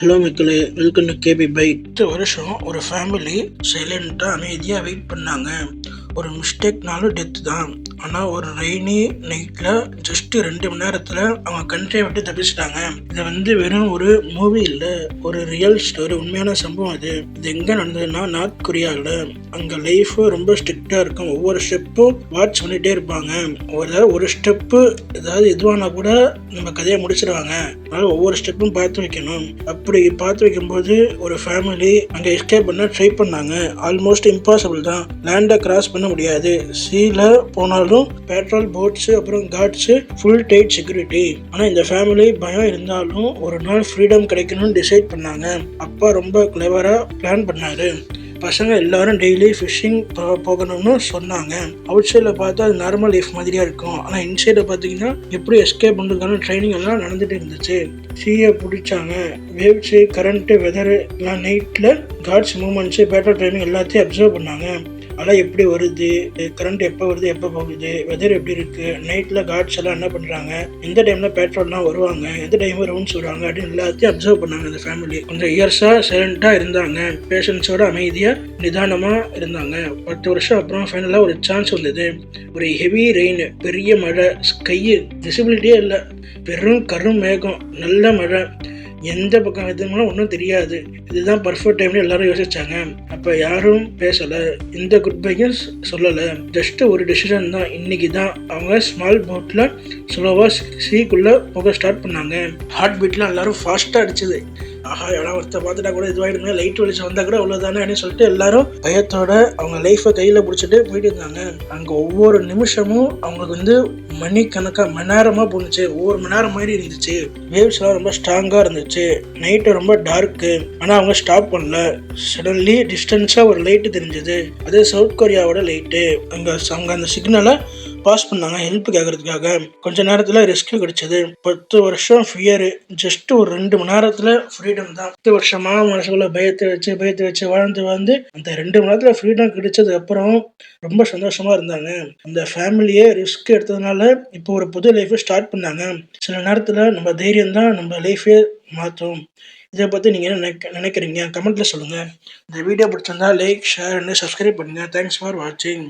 Hello மக்களே, welcome to KP byte. இந்த வருஷம் ஒரு ஃபேமிலி சைலண்டாக அமைதியாக வெயிட் பண்ணாங்க. ஒரு மிஸ்டேக்னாலும் டெத்து தான். ஆனால் ஒரு ரெய்னி நைட்டில் ஜஸ்ட் 2 மணி நேரத்தில் அவங்க கண்ட்ரியை விட்டு தப்பிச்சிட்டாங்க. இது வெறும் ஒரு மூவி இல்லை, ஒரு ரியல் ஸ்டோரி, உண்மையான சம்பவம். இது எங்கே நடந்ததுன்னா நார்த் கொரியாவில். அங்கே லைஃபு ரொம்ப ஸ்ட்ரிக்டாக இருக்கும். ஒவ்வொரு ஸ்டெப்பும் வாட்ச் பண்ணிகிட்டே இருப்பாங்க. ஒரு ஸ்டெப்பு ஏதாவது இதுவானா கூட நம்ம கதையை முடிச்சிடுவாங்க. அதனால் ஒவ்வொரு ஸ்டெப்பும் பார்த்து வைக்கணும். அப்படி பார்த்து வைக்கும்போது ஒரு ஃபேமிலி அங்கே எஸ்கேப் பண்ண ட்ரை பண்ணாங்க. ஆல்மோஸ்ட் இம்பாசிபிள் தான். லேண்டை கிராஸ் பண்ண முடியாது. சீல போனாலும் பெட்ரோல் போட்ஸு அப்புறம் கார்ட்ஸு ஃபுல் டைட் செக்யூரிட்டி. ஆனால் இந்த ஃபேமிலி பயம் இருந்தாலும் ஒரு நாள் ஃப்ரீடம் கிடைக்கணும்னு டிசைட் பண்ணாங்க. அப்பா ரொம்ப கிளவராக பிளான் பண்ணாரு. பசங்க எல்லாரும் டெய்லி ஃபிஷ்ஷிங் போகணும்னு சொன்னாங்க. அவுட் சைடில் பார்த்தா அது நார்மல் லைஃப் மாதிரியா இருக்கும். ஆனால் இன்சைடில் பார்த்தீங்கன்னா எப்படி எஸ்கேப் பண்ணுறதுக்கான ட்ரைனிங் எல்லாம் நடந்துட்டு இருந்துச்சு. சீயை பிடிச்சாங்க. வேவ்ஸு, கரண்ட்டு, வெதரு எல்லாம் நைட்டில் கார்ட்ஸ் மூமெண்ட்ஸு, பேட்டர் ட்ரைனிங் எல்லாத்தையும் அப்சர்வ் பண்ணாங்க. அலை எப்படி வருது, கரண்ட் எப்போ வருது, எப்போ போகுது, வெதர் எப்படி இருக்குது, நைட்டில் கார்ட்ஸ் எல்லாம் என்ன பண்ணுறாங்க, எந்த டைமில் பேட்ரோல்லாம் வருவாங்க, எந்த டைம் ரவுண்ட்ஸ் வருவாங்க அப்படின்னு எல்லாத்தையும் அப்சர்வ் பண்ணாங்க. இந்த ஃபேமிலி கொஞ்சம் இயர்ஸாக சைலண்ட்டாக இருந்தாங்க. பேஷன்ஸோட அமைதியாக நிதானமாக இருந்தாங்க. 10 வருஷம் அப்புறம் ஃபைனலாக ஒரு சான்ஸ் வந்தது. ஒரு ஹெவி ரெயின், பெரிய மழை, ஸ்கையு விசிபிலிட்டியே இல்லை, வெறும் கரும் மேகம், நல்ல மழை, எந்த பக்கம் எதுனாலும் ஒன்றும் தெரியாது. இதுதான் பர்ஃபெக்ட் டைம்னு எல்லாரும் யோசிச்சாங்க. அப்போ யாரும் பேசலை, எந்த குட் பையும் சொல்லலை. ஜஸ்ட் ஒரு டெசிஷன் தான். இன்னைக்கு தான் அவங்க ஸ்மால் போட்டில் ஸ்லோவாக சீக்குள்ளே போக ஸ்டார்ட் பண்ணாங்க. ஹார்ட் பீட்லாம் எல்லாரும் ஃபாஸ்ட்டாக அடிச்சுது. ஆஹா, எல்லாம் ஒருத்தர் பார்த்துட்டா கூட இதுவாகிடுமே, லைட் வெளிச்சம் வந்தால் கூட அவ்வளோதானே அப்படின்னு சொல்லிட்டு எல்லாரும் பயத்தோட அவங்க லைஃப்பை கையில் பிடிச்சிட்டு போயிட்டு இருந்தாங்க. அங்கே ஒவ்வொரு நிமிஷமும் அவங்களுக்கு மணிக்கணக்காக மணி நேரமாக போணுச்சு. ஒவ்வொரு மணி நேரம் மாதிரி இருந்துச்சு. வேவ்ஸ்லாம் ரொம்ப ஸ்ட்ராங்காக இருந்துச்சு. நைட்டு ரொம்ப டார்க்கு. ஆனால் அவங்க ஸ்டாப் பண்ணல. சடன்லி டிஸ்டன்ஸாக ஒரு லைட்டு தெரிஞ்சது. அது சவுத் கொரியாவோட லைட்டு. அவங்க அந்த சிக்னலை பாஸ் பண்ணாங்க ஹெல்ப் கேட்கறதுக்காக. கொஞ்ச நேரத்தில் ரெஸ்கியூ கிடைச்சது. 10 வருஷம் ஃபியரு, ஜஸ்ட் ஒரு 2 மணி நேரத்தில் ஃப்ரீடம் தான். 10 வருஷமா மனசுக்குள்ள பயத்தை வச்சு வாழ்ந்து அந்த 2 மணி நேரத்தில் ஃப்ரீடம் கிடைச்சது அப்புறம் ரொம்ப சந்தோஷமா இருந்தாங்க. அந்த ஃபேமிலியே ரிஸ்க் எடுத்ததுனால இப்போ ஒரு புது லைஃபை ஸ்டார்ட் பண்ணாங்க. சில நேரத்தில் நம்ம தைரியம் தான் நம்ம லைஃபே மாற்றும். இதை பற்றி நீங்கள் என்ன நினைக்கிறீங்க? கமெண்ட்டில் சொல்லுங்கள். இந்த வீடியோ பிடிச்சிருந்தா லைக், ஷேர் அண்ட் சப்ஸ்கிரைப் பண்ணுங்கள். தேங்க்ஸ் ஃபார் வாட்சிங்.